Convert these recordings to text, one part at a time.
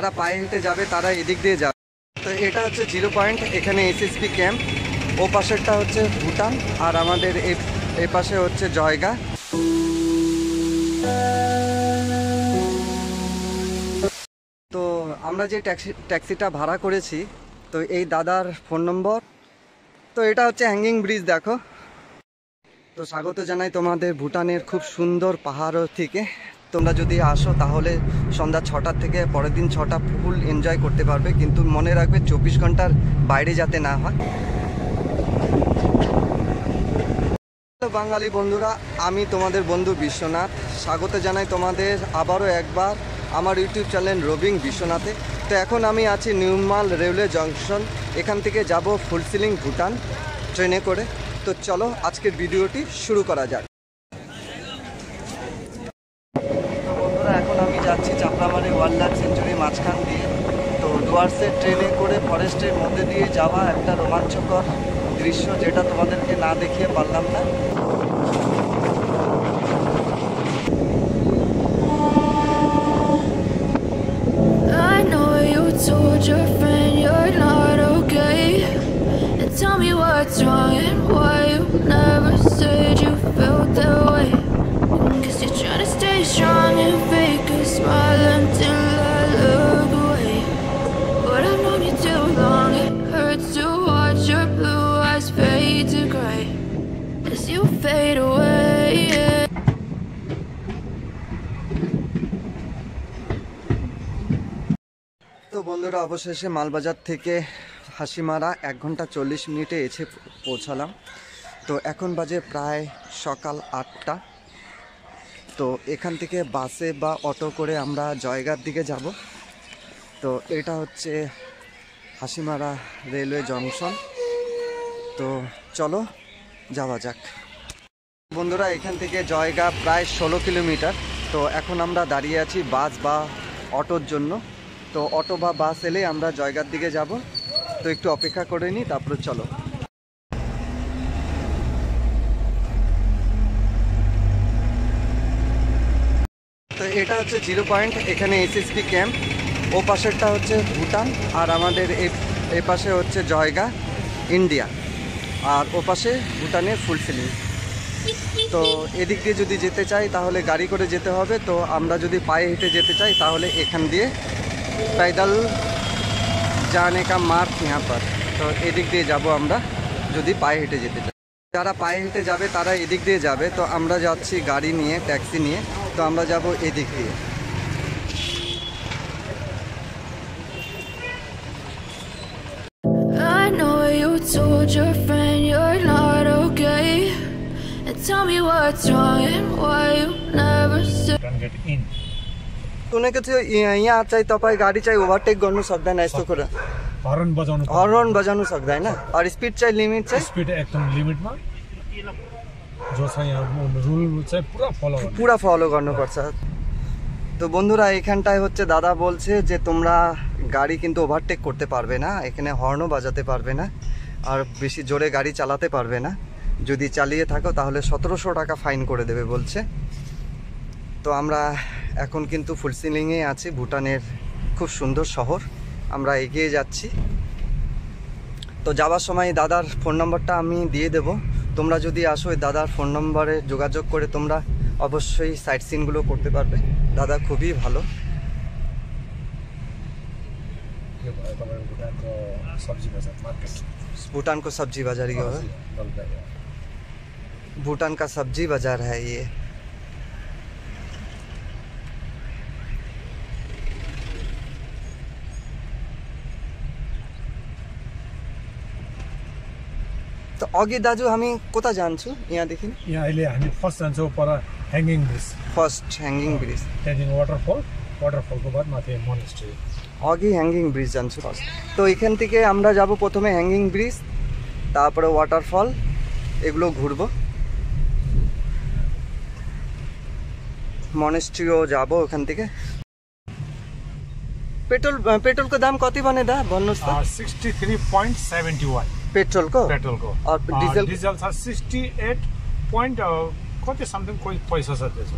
যারা পায়ে হেঁটে যাবে তারা এদিক দিয়ে যাবে। তো এটা হচ্ছে 0 পয়েন্ট, এখানে এসএসপি ক্যাম্প। ও পাশেরটা হচ্ছে ভুটান আর আমাদের এই পাশে হচ্ছে জয়গা। তো আমরা যে ট্যাক্সিটা ভাড়া করেছি, তো এই দাদার ফোন নম্বর। তো এটা হচ্ছে হ্যাঙ্গিং ব্রিজ, দেখো। তো স্বাগত জানাই তোমাদের ভুটানের খুব সুন্দর পাহাড় থেকে। তোমরা যদি আসো তাহলে সন্ধ্যা 6টার থেকে পরের দিন 6টা ফুল এনজয় করতে পারবে, কিন্তু মনে রাখবে 24 ঘন্টার বাইরে যাতে না হয়। বাঙালি বন্ধুরা, আমি তোমাদের বন্ধু বিশ্বনাথ, স্বাগত জানাই তোমাদের আবারও একবার আমার ইউটিউব চ্যানেল রবিং বিশ্বনাথে। তো এখন আমি আছি নিউমাল রেলওয়ে জংশন, এখান থেকে যাব ফুলসিলিং ভুটান ট্রেনে করে। তো চলো আজকের ভিডিওটি শুরু করা যাক। তো বন্ধুরা, এখন আমি যাচ্ছি চাপড়ামারি ওয়াইল্ড লাইফ সেঞ্চুরি মাঝখান দিয়ে। তো ডুয়ার্সের ট্রেনে করে ফরেস্টের মধ্যে দিয়ে যাওয়া একটা রোমাঞ্চকর দৃশ্য, যেটা তোমাদেরকে না দেখিয়ে পারলাম না। I know you told your friend you're not okay, and tell me what's wrong and why you never said you felt that way. Cause you're trying to stay strong and fake a smile until I look away. But I've known you too long, it hurts to watch your blue eyes fade to gray as you fade away. তো বন্ধুরা, অবশেষে মালবাজার থেকে হাসিমারা 1 ঘন্টা 40 মিনিটে এসে পৌঁছালাম। তো এখন বাজে প্রায় সকাল 8টা। তো এখান থেকে বাসে বা অটো করে আমরা জয়গার দিকে যাব। তো এটা হচ্ছে হাসিমারা রেলওয়ে জংশন। তো চলো যাওয়া যাক। বন্ধুরা, এখান থেকে জয়গা প্রায় 16 কিলোমিটার। তো এখন আমরা দাঁড়িয়ে আছি বাস বা অটোর জন্য। তো অটো বা বাস এলে আমরা জয়গার দিকে যাব। তো একটু অপেক্ষা করে নিই, তারপরে চলো। তো এটা হচ্ছে 0 পয়েন্ট, এখানে এসএসপি ক্যাম্প। ও পাশেরটা হচ্ছে ভুটান আর আমাদের এই পাশে হচ্ছে জয়গা ইন্ডিয়া, আর ও পাশে ভুটানের ফুলসিলিং। তো এদিক দিয়ে যদি যেতে চাই তাহলে গাড়ি করে যেতে হবে। তো আমরা যদি পায়ে হেঁটে যেতে চাই তাহলে এখান দিয়ে पैदल जाने का मार्ग यहाँ पर। तो এদিক দিয়ে যাব আমরা যদি পায়ে হেঁটে যেতে চাই। যারা পায়ে হেঁটে যাবে তারা এদিক দিয়ে যাবে। তো আমরা যাচ্ছি গাড়ি নিয়ে, ট্যাক্সি নিয়ে। তো আমরা যাব এদিক দিয়ে। I know you told your friend you're not okay, and tell me what's wrong and why you never said. Can get in. सुनेको थियो यहाँ चाहिँ तपाईँ गाडी चाहिँ ओभरटेक गर्नु सक्दैन यस्तो कुरा। हर्न बजाउनु सक्दैन। और स्पिड चाहिँ लिमिट चाहिँ स्पिड एकदम लिमिटमा जो छ यहाँ रुल चाहिँ পুরো ফলো गर्नुपर्छ। তো বন্ধুরা, এখানটায় হচ্ছে দাদা বলছে যে তোমরা গাড়ি কিন্তু ওভারটেক করতে পারবে না, এখানে হর্নও বাজাতে পারবে না, আর বেশি জোরে গাড়ি চালাতে পারবে না। যদি চালিয়ে থাকো তাহলে 1700 টাকা ফাইন করে দেবে বলছে। তো আমরা এখন কিন্তু ফুলসিলিংয়ে আছি, ভুটানের খুব সুন্দর শহর। আমরা এগিয়ে যাচ্ছি। তো যাওয়ার সময় দাদার ফোন নম্বরটা আমি দিয়ে দেব। তোমরা যদি আসো ওই দাদার ফোন নম্বরে যোগাযোগ করে তোমরা অবশ্যই সাইট সিনগুলো করতে পারবে। দাদা খুবই ভালো। भूटान को सब्जी बाजार ही होगा। भूटान का सब्जी बाजार है ये। तो अघि दाजु हामी कता जान्छौँ यहाँदेखि? यहाँ अहिले हामी फर्स्ट जान्छौँ पर hanging bridge. First hanging bridge, त्यहाँदेखि वाटरफलको बाद माथि मोनेस्ट्री। अघि হ্যাঙ্গিং ব্রিজ जान्छु फर्स्ट। তো এখান থেকে আমরা যাব প্রথমে হ্যাঙ্গিং ব্রিজ, তারপরে ওয়াটারফল, এগুলো ঘুরবো। মনেস্ট্রিও যাব ওখান থেকে। पेट्रोलको दाम कति भने दा भन्नुहोस् त? 63.71 पेट्रोलको। और डिजल छ 68 point कति समथिङ कोही पैसा छ त्यसो।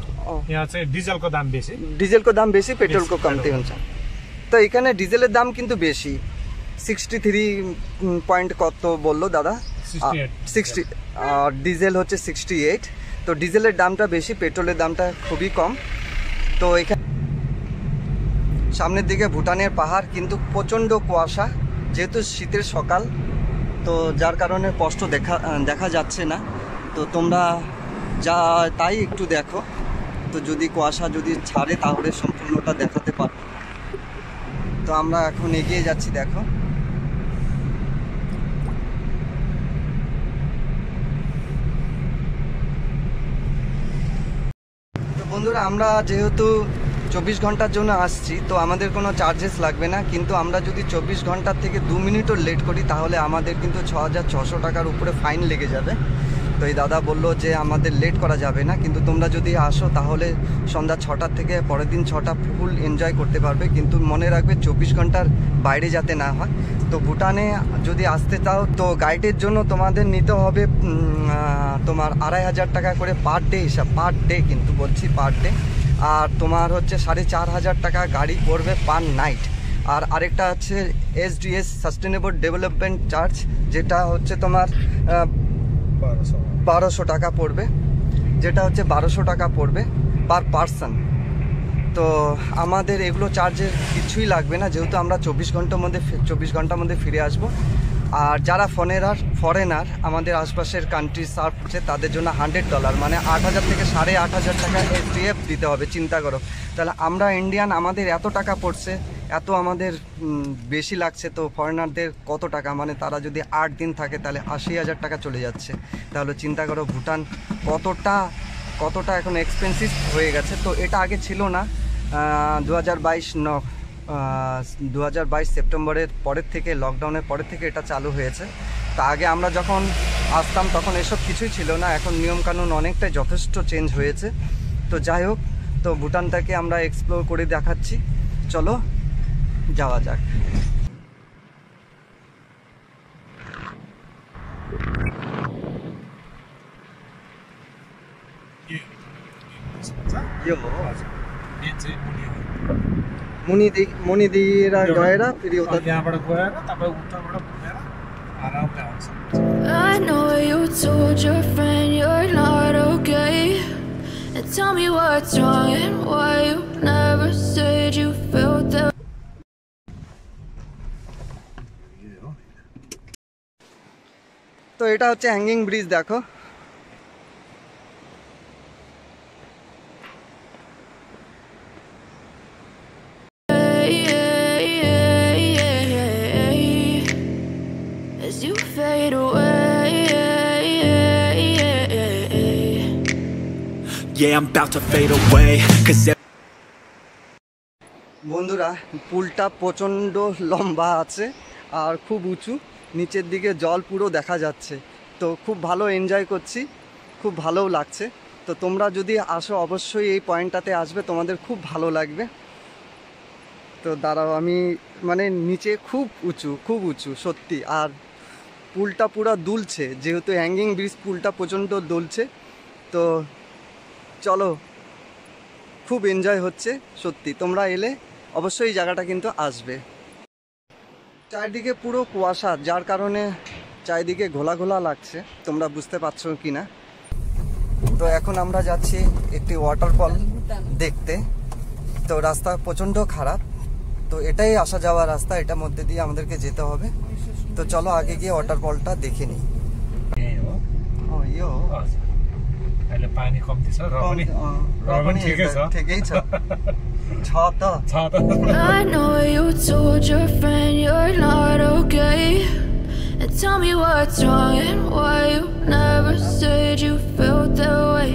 यहाँ चाहिँ डिजलको दाम बेसी, पेट्रोलको कम्ती हुन्छ। তো এখানে ডিজেলের দাম কিন্তু বেশি, 63 পয়েন্ট কত বললো দাদা, 60, আর ডিজেল হচ্ছে 68। তো ডিজেলের দামটা বেশি, পেট্রোলের দামটা খুবই কম। তো এখানে সামনের দিকে ভুটানের পাহাড়, কিন্তু প্রচণ্ড কুয়াশা, যেহেতু শীতের সকাল, তো যার কারণে স্পষ্ট দেখা যাচ্ছে না। তো তোমরা যা তাই একটু দেখো, তো যদি কুয়াশা যদি ছাড়ে তাহলে সম্পূর্ণটা দেখাতে পারবো। তো আমরা এখন এগিয়ে যাচ্ছি, দেখো। তো বন্ধুরা, আমরা যেহেতু 24 ঘন্টার জন্য আসছি, তো আমাদের কোনো চার্জেস লাগবে না, কিন্তু আমরা যদি 24 ঘন্টার থেকে 2 মিনিটও লেট করি তাহলে আমাদের কিন্তু 6600 টাকার উপরে ফাইন লেগে যাবে। তো এই দাদা বললো যে আমাদের লেট করা যাবে না, কিন্তু তোমরা যদি আসো তাহলে সন্ধ্যা 6টার থেকে পরের দিন 6টা ফুল এনজয় করতে পারবে, কিন্তু মনে রাখবে 24 ঘন্টার বাইরে যাতে না হয়। তো ভুটানে যদি আসতে চাও তো গাইডের জন্য তোমাদের নিতে হবে তোমার 2500 টাকা করে পার ডে হিসাব, পার ডে কিন্তু বলছি, পার ডে। আর তোমার হচ্ছে 4500 টাকা গাড়ি পড়বে পার নাইট। আর আরেকটা হচ্ছে SDS সাস্টেনেবল ডেভেলপমেন্ট চার্জ, যেটা হচ্ছে তোমার 1200 টাকা পড়বে, যেটা হচ্ছে 1200 টাকা পড়বে পার পারসন। তো আমাদের এগুলো চার্জের কিছুই লাগবে না, যেহেতু আমরা 24 ঘন্টার মধ্যে ফিরে আসব। আর যারা ফরেনার আমাদের আশপাশের কান্ট্রি সার্ভ করছে তাদের জন্য $100, মানে 8000 থেকে 8500 টাকা SDF দিতে হবে। চিন্তা করো, তাহলে আমরা ইন্ডিয়ান, আমাদের এত টাকা পড়ছে, এত আমাদের বেশি লাগছে, তো ফরেনারদের কত টাকা, মানে তারা যদি 8 দিন থাকে তাহলে 80,000 টাকা চলে যাচ্ছে। তাহলে চিন্তা করো ভুটান কতটা এখন এক্সপেন্সিভ হয়ে গেছে। তো এটা আগে ছিল না, 2022 সেপ্টেম্বরের পরের থেকে, লকডাউনের পরের থেকে এটা চালু হয়েছে। তা আগে আমরা যখন আসতাম তখন এসব কিছুই ছিল না, এখন নিয়মকানুন অনেকটাই যথেষ্ট চেঞ্জ হয়েছে। তো যাই হোক, তো ভুটানটাকে আমরা এক্সপ্লোর করে দেখাচ্ছি, চলো যাওয়া যাক। मुनिदीरा गएर फेरि उता त्यहाँबाट गएर तपाईँ उताबाट घुमेर आरामले आउन सक्नुहुन्छ। I know you told your friend you're not okay, and tell me what's wrong and why you never said you felt that. তো এটা হচ্ছে হ্যাঙ্গিং ব্রিজ, দেখো। As you fade away, Yeah, I'm about to fade away, 'cause বন্ধুরা, পুলটা প্রচণ্ড লম্বা আছে আর খুব উঁচু, নিচের দিকে জল পুরো দেখা যাচ্ছে। তো খুব ভালো এনজয় করছি, খুব ভালোও লাগছে। তো তোমরা যদি আসো অবশ্যই এই পয়েন্টটাতে আসবে, তোমাদের খুব ভালো লাগবে। তো দাঁড়াও, আমি মানে নিচে খুব উঁচু সত্যি, আর পুলটা পুরো দুলছে, যেহেতু হ্যাঙ্গিং ব্রিজ, পুলটা প্রচণ্ড দুলছে। তো চলো, খুব এনজয় হচ্ছে সত্যি। তোমরা এলে অবশ্যই এই জায়গাটা কিন্তু আসবে। চারিদিকে পুরো কুয়াশা, যার কারণে চারিদিকে ঘোলা ঘোলা লাগছে, তোমরা বুঝতে পারছো কি না। তো এখন আমরা যাচ্ছি একটি ওয়াটারফল দেখতে। তো রাস্তা প্রচণ্ড খারাপ, তো এটাই আসা যাওয়ার রাস্তা, এটার মধ্যে দিয়ে আমাদেরকে যেতে হবে। তো চলো আগে গিয়ে ওয়াটারফলটা দেখে নিই। अहिले पानी कम्ती छ र पनि ठिकै छ। ठिकै छ त। I know you told your friend you're not okay, and tell me what's wrong and why you never said you felt that way.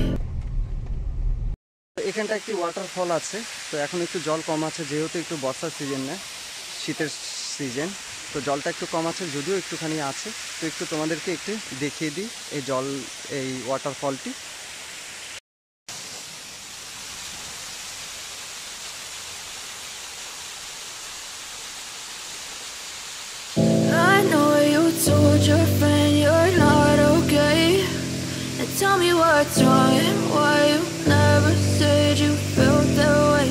এখানটা একটি ওয়াটারফল আছে। তো এখন একটু জল কম আছে, যেহেতু একটু বর্ষার সিজন না, শীতের সিজন। তো জলটা একটু কম আছে, যদিও একটুখানি আছে। তো একটু তোমাদেরকে একটু দেখিয়ে দিই এই ওয়াটারফলটি। I know you told your friend you're not okay, and tell me what's wrong and why you never said you felt that way.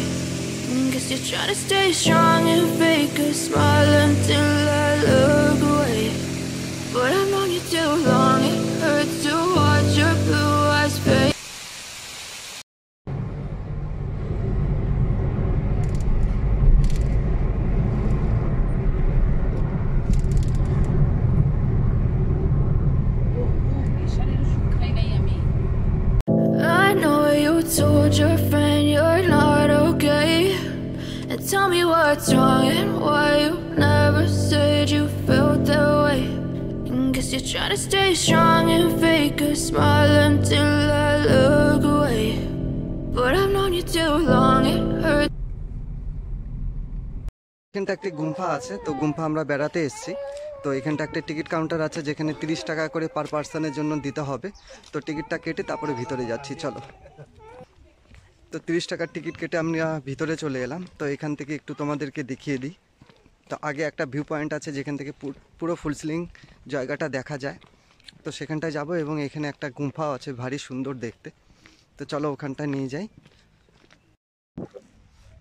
'Cause Guess you're trying to stay strong and fake a smile until I look away. But I've known you too long, it hurts to watch your blue eyes fade. I know you told your friend you're not okay, and tell me what's wrong and why you never said you felt that way. And guess you're trying to stay strong and fake a smile until I look away. But I've known you too long, it hurts. এখানটা একটি গুম্ফা আছে, তো গুম্ফা আমরা বেড়াতে এসেছি। তো এখানটা একটা টিকিট কাউন্টার আছে যেখানে 30 টাকা করে পার পার্সনের জন্য দিতে হবে। তো টিকিটটা কেটে তারপরে ভিতরে যাচ্ছি, চলো। তো 30 টাকার টিকিট কেটে আমরা ভিতরে চলে এলাম। তো এখান থেকে একটু তোমাদেরকে দেখিয়ে দিই। তো আগে একটা ভিউ পয়েন্ট আছে যেখান থেকে পুরো ফুলসিলিং জায়গাটা দেখা যায়। তো সেখানটায় যাব এবং এখানে একটা গুম্ফাও আছে, ভারী সুন্দর দেখতে। তো চলো ওখানটায় নিয়ে যাই।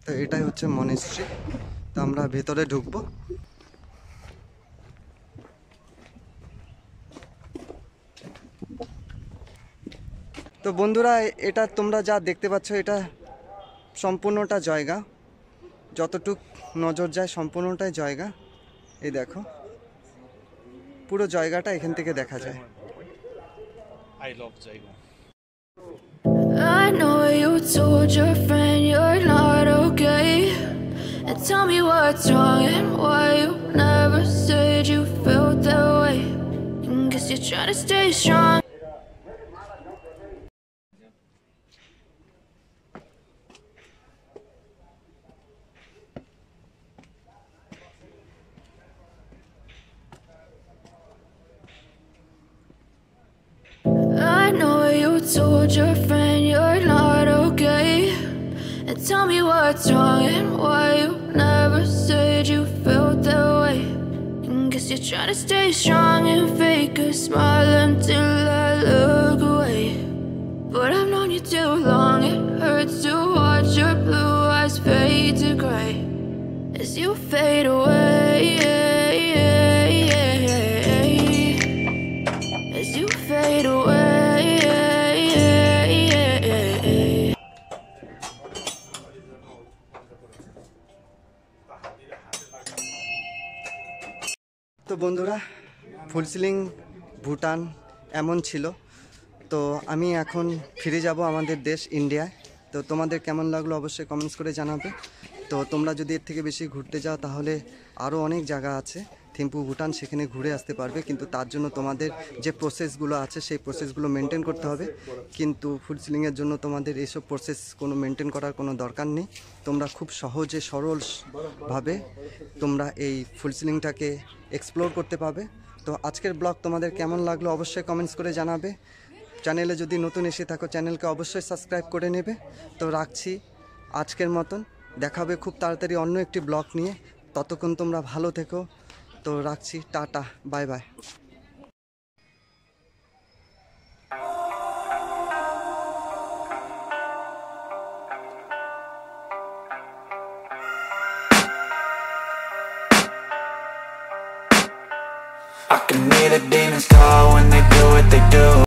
তো এটাই হচ্ছে মনেস্ট্রি। তো আমরা ভেতরে ঢুকবো। তো বন্ধুরা, এটা তোমরা যা দেখতে পাচ্ছ এটা সম্পূর্ণটা জায়গা, যতটুক নজর যায় সম্পূর্ণটাই জায়গা। এই দেখো পুরো জায়গাটা এখান থেকে দেখা যায়। I know you told your friend you're not okay, and tell me what's wrong and why you never said you felt that way. And guess you're trying to stay strong. I know you told your friend you're not okay, and tell me what's wrong and why you never said you felt that way. And guess you're trying to stay strong and fake a smile until I look away. But I've known you too long, it hurts to watch your blue eyes fade to gray as you fade away. As you fade away. তো বন্ধুরা, ফুলসিলিং ভুটান এমন ছিল। তো আমি এখন ফিরে যাব আমাদের দেশ ইন্ডিয়ায়। তো তোমাদের কেমন লাগলো অবশ্যই কমেন্টস করে জানাবে। তো তোমরা যদি এর থেকে বেশি ঘুরতে যাও তাহলে আরও অনেক জায়গা আছে থিম্পু ভুটান, সেখানে ঘুরে আসতে পারবে। কিন্তু তার জন্য তোমাদের যে প্রসেসগুলো আছে সেই প্রসেসগুলো মেনটেন করতে হবে। কিন্তু ফুলসিলিংয়ের জন্য তোমাদের এইসব প্রসেস কোনো মেনটেন করার কোনো দরকার নেই। তোমরা খুব সহজে সরলভাবে তোমরা এই ফুলসিলিংটাকে এক্সপ্লোর করতে পারবে। তো আজকের ব্লগ তোমাদের কেমন লাগলো অবশ্যই কমেন্টস করে জানাবে। চ্যানেলে যদি নতুন এসে থাকো চ্যানেলকে অবশ্যই সাবস্ক্রাইব করে নেবে। তো রাখছি আজকের মতন, দেখা হবে খুব তাড়াতাড়ি অন্য একটি ব্লগ নিয়ে। ততক্ষণ তোমরা ভালো থেকো। তো রাখছি, টাটা, বাই বাই।